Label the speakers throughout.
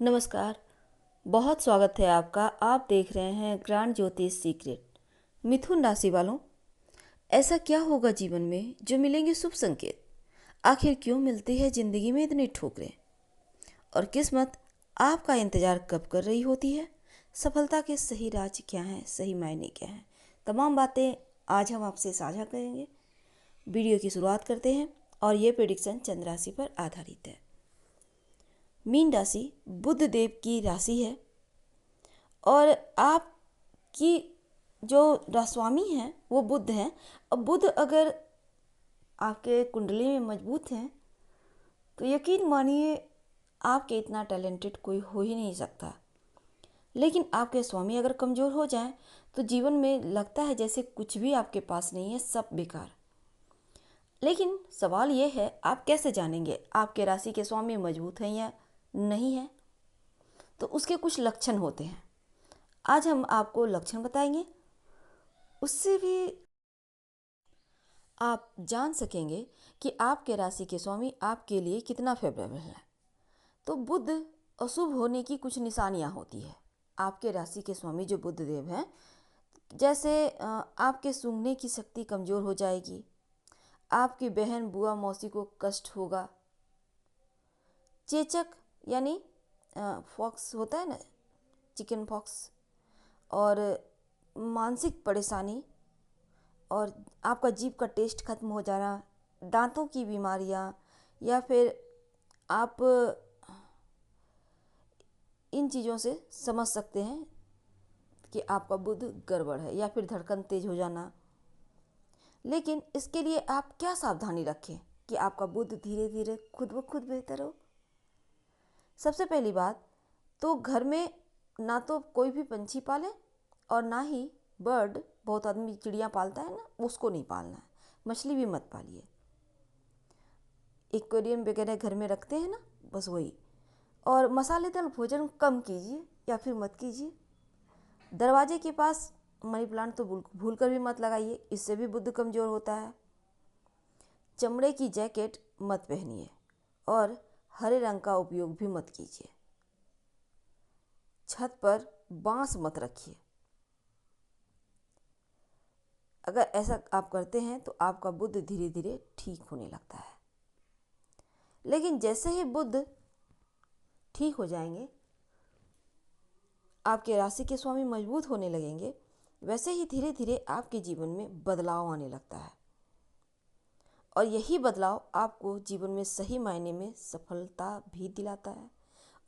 Speaker 1: नमस्कार। बहुत स्वागत है आपका। आप देख रहे हैं ग्रांड ज्योतिष सीक्रेट। मिथुन राशि वालों, ऐसा क्या होगा जीवन में जो मिलेंगे शुभ संकेत? आखिर क्यों मिलती है जिंदगी में इतनी ठोकरें? और किस्मत आपका इंतजार कब कर रही होती है? सफलता के सही राज क्या हैं, सही मायने क्या हैं? तमाम बातें आज हम आपसे साझा करेंगे। वीडियो की शुरुआत करते हैं और ये प्रेडिक्शन चंद्र राशि पर आधारित है। मीन राशि बुध देव की राशि है और आपकी जो स्वामी हैं वो बुध हैं। अब बुध अगर आपके कुंडली में मजबूत हैं तो यकीन मानिए आपके इतना टैलेंटेड कोई हो ही नहीं सकता। लेकिन आपके स्वामी अगर कमज़ोर हो जाएं तो जीवन में लगता है जैसे कुछ भी आपके पास नहीं है, सब बेकार। लेकिन सवाल ये है, आप कैसे जानेंगे आपके राशि के स्वामी मजबूत हैं या नहीं है? तो उसके कुछ लक्षण होते हैं। आज हम आपको लक्षण बताएंगे, उससे भी आप जान सकेंगे कि आपके राशि के स्वामी आपके लिए कितना फेवरेबल है। तो बुध अशुभ होने की कुछ निशानियां होती है। आपके राशि के स्वामी जो बुध देव हैं, जैसे आपके सूंघने की शक्ति कमज़ोर हो जाएगी, आपकी बहन बुआ मौसी को कष्ट होगा, चेचक यानी फॉक्स होता है ना, चिकन पॉक्स, और मानसिक परेशानी, और आपका जीभ का टेस्ट खत्म हो जाना, दांतों की बीमारियां, या फिर आप इन चीज़ों से समझ सकते हैं कि आपका बुध गड़बड़ है, या फिर धड़कन तेज हो जाना। लेकिन इसके लिए आप क्या सावधानी रखें कि आपका बुध धीरे धीरे खुद ब खुद बेहतर हो? सबसे पहली बात तो घर में ना तो कोई भी पंछी पालें और ना ही बर्ड, बहुत आदमी चिड़िया पालता है ना, उसको नहीं पालना है। मछली भी मत पालिए। एक्वेरियम वगैरह घर में रखते हैं ना, बस वही। और मसालेदार भोजन कम कीजिए या फिर मत कीजिए। दरवाजे के पास मनी प्लांट तो भूल कर भी मत लगाइए, इससे भी बुध कमज़ोर होता है। चमड़े की जैकेट मत पहनिए और हरे रंग का उपयोग भी मत कीजिए। छत पर बांस मत रखिए। अगर ऐसा आप करते हैं तो आपका बुध धीरे धीरे ठीक होने लगता है। लेकिन जैसे ही बुध ठीक हो जाएंगे, आपके राशि के स्वामी मजबूत होने लगेंगे, वैसे ही धीरे धीरे आपके जीवन में बदलाव आने लगता है। और यही बदलाव आपको जीवन में सही मायने में सफलता भी दिलाता है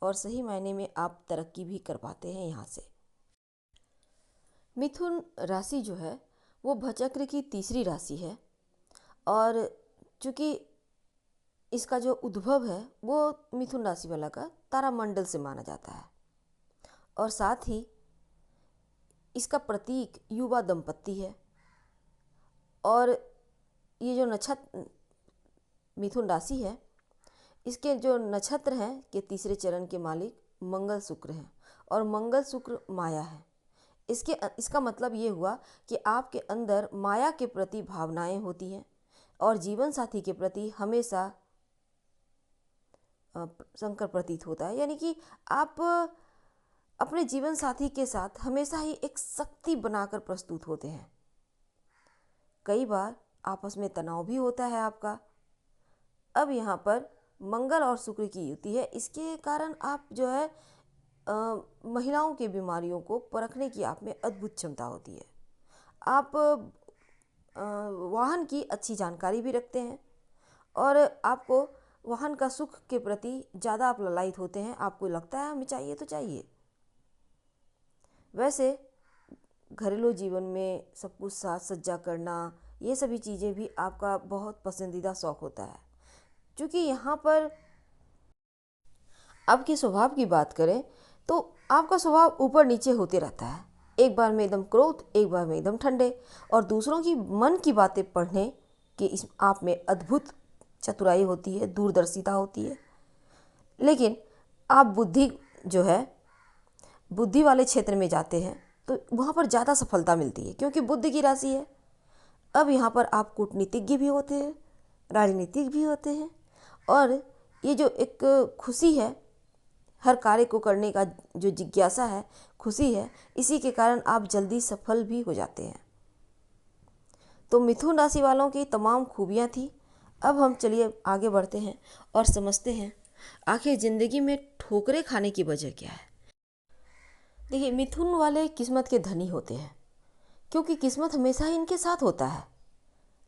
Speaker 1: और सही मायने में आप तरक्की भी कर पाते हैं यहाँ से। मिथुन राशि जो है वो भचक्र की तीसरी राशि है और चूँकि इसका जो उद्भव है वो मिथुन राशि वाला का तारामंडल से माना जाता है, और साथ ही इसका प्रतीक युवा दंपत्ति है। और ये जो नक्षत्र मिथुन राशि है, इसके जो नक्षत्र हैं के तीसरे चरण के मालिक मंगल शुक्र हैं, और मंगल शुक्र माया है। इसका मतलब ये हुआ कि आपके अंदर माया के प्रति भावनाएं होती हैं और जीवन साथी के प्रति हमेशा संकर प्रतीत होता है। यानी कि आप अपने जीवन साथी के साथ हमेशा ही एक शक्ति बनाकर प्रस्तुत होते हैं। कई बार आपस में तनाव भी होता है आपका। अब यहाँ पर मंगल और शुक्र की युति है, इसके कारण आप जो है महिलाओं की बीमारियों को परखने की आप में अद्भुत क्षमता होती है। आप वाहन की अच्छी जानकारी भी रखते हैं और आपको वाहन का सुख के प्रति ज़्यादा आप ललायित होते हैं। आपको लगता है हमें चाहिए तो चाहिए। वैसे घरेलू जीवन में सब कुछ साज सज्जा करना, ये सभी चीज़ें भी आपका बहुत पसंदीदा शौक़ होता है। क्योंकि यहाँ पर आपके स्वभाव की बात करें तो आपका स्वभाव ऊपर नीचे होते रहता है। एक बार में एकदम क्रोध, एक बार में एकदम ठंडे, और दूसरों की मन की बातें पढ़ने की इस आप में अद्भुत चतुराई होती है, दूरदर्शिता होती है। लेकिन आप बुद्धि वाले क्षेत्र में जाते हैं तो वहाँ पर ज़्यादा सफलता मिलती है, क्योंकि बुद्ध की राशि है। अब यहाँ पर आप कूटनीतिज्ञ भी होते हैं, राजनीतिक भी होते हैं, और ये जो एक खुशी है हर कार्य को करने का जो जिज्ञासा है, खुशी है, इसी के कारण आप जल्दी सफल भी हो जाते हैं। तो मिथुन राशि वालों की तमाम खूबियाँ थी। अब हम चलिए आगे बढ़ते हैं और समझते हैं आखिर ज़िंदगी में ठोकरें खाने की वजह क्या है। देखिए, मिथुन वाले किस्मत के धनी होते हैं, क्योंकि किस्मत हमेशा ही इनके साथ होता है।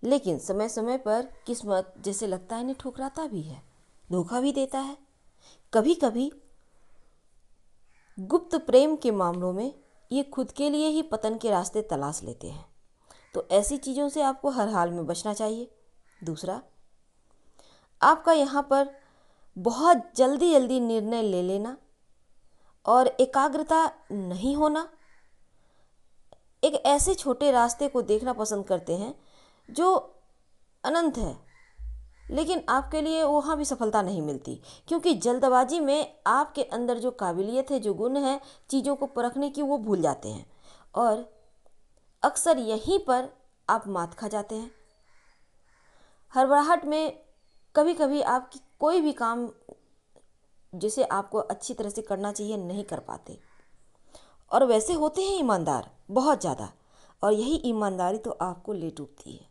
Speaker 1: लेकिन समय समय पर किस्मत जैसे लगता है इन्हें ठुकराता भी है, धोखा भी देता है। कभी कभी गुप्त प्रेम के मामलों में ये खुद के लिए ही पतन के रास्ते तलाश लेते हैं। तो ऐसी चीज़ों से आपको हर हाल में बचना चाहिए। दूसरा, आपका यहाँ पर बहुत जल्दी जल्दी निर्णय ले लेना और एकाग्रता नहीं होना। एक ऐसे छोटे रास्ते को देखना पसंद करते हैं जो अनंत है, लेकिन आपके लिए वहाँ भी सफलता नहीं मिलती, क्योंकि जल्दबाजी में आपके अंदर जो काबिलियत है, जो गुण है चीज़ों को परखने की, वो भूल जाते हैं और अक्सर यहीं पर आप मात खा जाते हैं। हड़बड़ाहट में कभी कभी आपकी कोई भी काम जिसे आपको अच्छी तरह से करना चाहिए नहीं कर पाते। और वैसे होते हैं ईमानदार बहुत ज़्यादा, और यही ईमानदारी तो आपको ले डूबती है,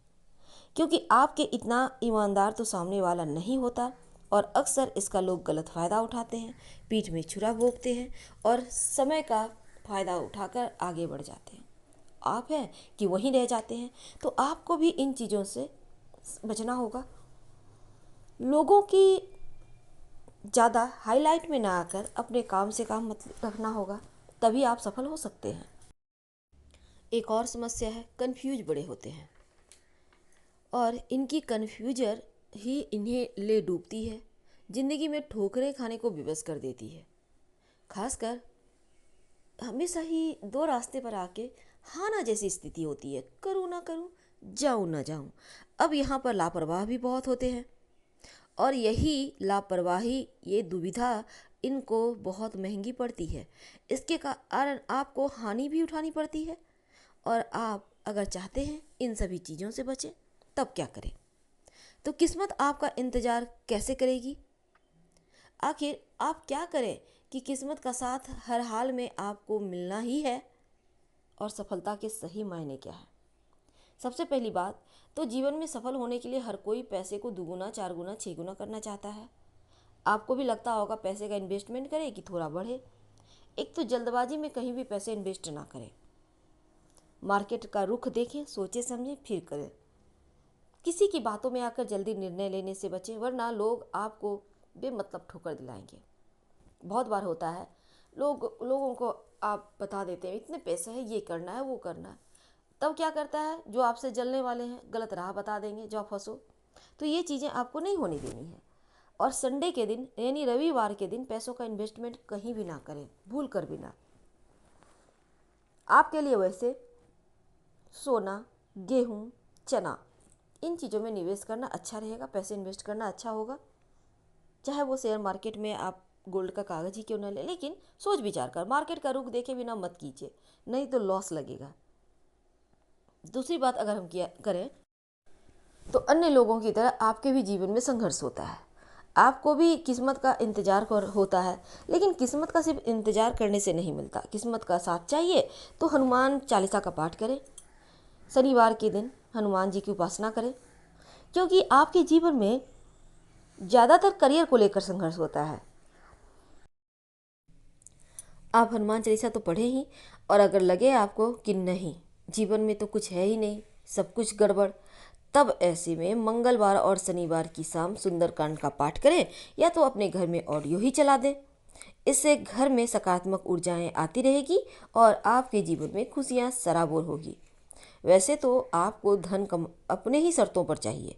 Speaker 1: क्योंकि आपके इतना ईमानदार तो सामने वाला नहीं होता और अक्सर इसका लोग गलत फ़ायदा उठाते हैं, पीठ में छुरा भोंकते हैं और समय का फ़ायदा उठाकर आगे बढ़ जाते हैं। आप हैं कि वहीं रह जाते हैं। तो आपको भी इन चीज़ों से बचना होगा। लोगों की ज़्यादा हाईलाइट में ना आकर अपने काम से काम मतलब रखना होगा, तभी आप सफल हो सकते हैं। एक और समस्या है, कन्फ्यूज बड़े होते हैं और इनकी कन्फ्यूजर ही इन्हें ले डूबती है, ज़िंदगी में ठोकरें खाने को विवश कर देती है। खासकर हमेशा ही दो रास्ते पर आके हाँ ना जैसी स्थिति होती है, करूँ ना करूँ, जाऊँ ना जाऊँ। अब यहाँ पर लापरवाह भी बहुत होते हैं और यही लापरवाही, ये दुविधा इनको बहुत महंगी पड़ती है। इसके कारण आपको हानि भी उठानी पड़ती है और आप अगर चाहते हैं इन सभी चीज़ों से बचें, तब क्या करें? तो किस्मत आपका इंतज़ार कैसे करेगी? आखिर आप क्या करें कि किस्मत का साथ हर हाल में आपको मिलना ही है? और सफलता के सही मायने क्या है? सबसे पहली बात तो जीवन में सफल होने के लिए हर कोई पैसे को दुगुना, चार गुना, छः गुना करना चाहता है। आपको भी लगता होगा पैसे का इन्वेस्टमेंट करें कि थोड़ा बढ़े। एक तो जल्दबाजी में कहीं भी पैसे इन्वेस्ट ना करें, मार्केट का रुख देखें, सोचे समझें फिर करें। किसी की बातों में आकर जल्दी निर्णय लेने से बचें, वरना लोग आपको बेमतलब ठोकर दिलाएंगे। बहुत बार होता है, लोगों को आप बता देते हैं इतने पैसे हैं, ये करना है, वो करना है। तब क्या करता है, जो आपसे जलने वाले हैं गलत राह बता देंगे, जाओ फंसो। तो ये चीज़ें आपको नहीं होनी देनी है। और संडे के दिन यानी रविवार के दिन पैसों का इन्वेस्टमेंट कहीं भी ना करें, भूल कर भी ना। आपके लिए वैसे सोना, गेहूँ, चना, इन चीज़ों में निवेश करना अच्छा रहेगा, पैसे इन्वेस्ट करना अच्छा होगा। चाहे वो शेयर मार्केट में आप गोल्ड का कागज़ ही क्यों ना ले, लेकिन सोच विचार कर, मार्केट का रुख देखे बिना मत कीजिए, नहीं तो लॉस लगेगा। दूसरी बात अगर हम किया करें तो अन्य लोगों की तरह आपके भी जीवन में संघर्ष होता है। आपको भी किस्मत का इंतज़ार होता है, लेकिन किस्मत का सिर्फ इंतज़ार करने से नहीं मिलता। किस्मत का साथ चाहिए तो हनुमान चालीसा का पाठ करें, शनिवार के दिन हनुमान जी की उपासना करें, क्योंकि आपके जीवन में ज़्यादातर करियर को लेकर संघर्ष होता है। आप हनुमान चालीसा तो पढ़ें ही, और अगर लगे आपको कि नहीं जीवन में तो कुछ है ही नहीं, सब कुछ गड़बड़, तब ऐसे में मंगलवार और शनिवार की शाम सुंदरकांड का पाठ करें, या तो अपने घर में ऑडियो ही चला दें। इससे घर में सकारात्मक ऊर्जाएं आती रहेगी और आपके जीवन में खुशियां सराबोर होगी। वैसे तो आपको धन अपने ही शर्तों पर चाहिए,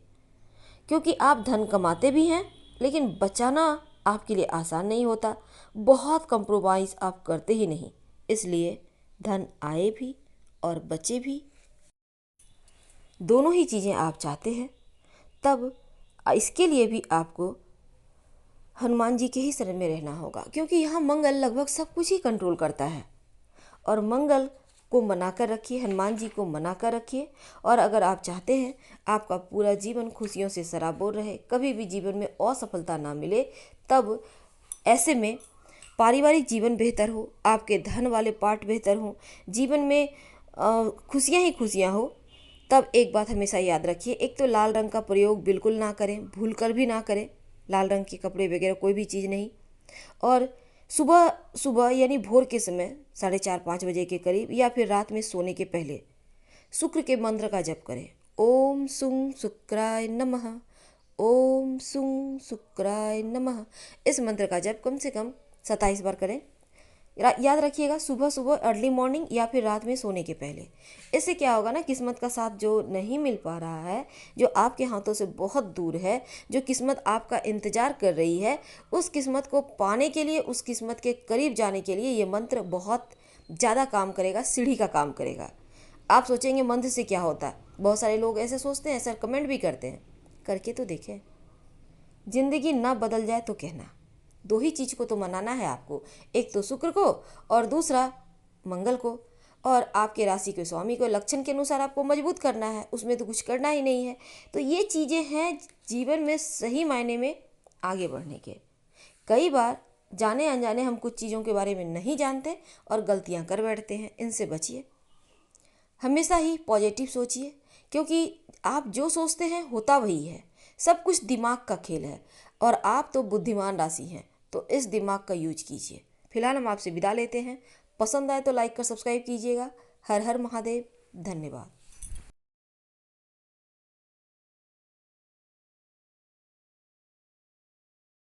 Speaker 1: क्योंकि आप धन कमाते भी हैं, लेकिन बचाना आपके लिए आसान नहीं होता। बहुत कंप्रोमाइज़ आप करते ही नहीं, इसलिए धन आए भी और बचे भी, दोनों ही चीज़ें आप चाहते हैं। तब इसके लिए भी आपको हनुमान जी के ही शरण में रहना होगा, क्योंकि यहाँ मंगल लगभग सब कुछ ही कंट्रोल करता है। और मंगल को मना कर रखिए, हनुमान जी को मना कर रखिए। और अगर आप चाहते हैं आपका पूरा जीवन खुशियों से सराबोर रहे, कभी भी जीवन में असफलता ना मिले, तब ऐसे में पारिवारिक जीवन बेहतर हो, आपके धन वाले पार्ट बेहतर हो, जीवन में खुशियाँ ही खुशियाँ हो, तब एक बात हमेशा याद रखिए, एक तो लाल रंग का प्रयोग बिल्कुल ना करें, भूल कर भी ना करें, लाल रंग के कपड़े वगैरह कोई भी चीज़ नहीं। और सुबह सुबह यानी भोर के समय 4:30-5 बजे के करीब या फिर रात में सोने के पहले शुक्र के मंत्र का जप करें। ओम सुं शुक्राय नमः, ओम सुं शुक्राय नमः। इस मंत्र का जप कम से कम 27 बार करें। याद रखिएगा, सुबह सुबह अर्ली मॉर्निंग या फिर रात में सोने के पहले। इससे क्या होगा ना, किस्मत का साथ जो नहीं मिल पा रहा है, जो आपके हाथों से बहुत दूर है, जो किस्मत आपका इंतजार कर रही है, उस किस्मत को पाने के लिए, उस किस्मत के करीब जाने के लिए ये मंत्र बहुत ज़्यादा काम करेगा, सीढ़ी का काम करेगा। आप सोचेंगे मंत्र से क्या होता है, बहुत सारे लोग ऐसे सोचते हैं, ऐसा कमेंट भी करते हैं, करके तो देखें। जिंदगी ना बदल जाए तो कहना। दो ही चीज़ को तो मनाना है आपको, एक तो शुक्र को और दूसरा मंगल को, और आपके राशि के स्वामी को लक्षण के अनुसार आपको मजबूत करना है, उसमें तो कुछ करना ही नहीं है। तो ये चीज़ें हैं जीवन में सही मायने में आगे बढ़ने के। कई बार जाने अनजाने हम कुछ चीज़ों के बारे में नहीं जानते और गलतियां कर बैठते हैं, इनसे बचिए। हमेशा ही पॉजिटिव सोचिए, क्योंकि आप जो सोचते हैं होता वही है। सब कुछ दिमाग का खेल है और आप तो बुद्धिमान राशि हैं, तो इस दिमाग का यूज कीजिए। फिलहाल हम आपसे विदा लेते हैं। पसंद आए तो लाइक कर सब्सक्राइब कीजिएगा। हर हर महादेव। धन्यवाद।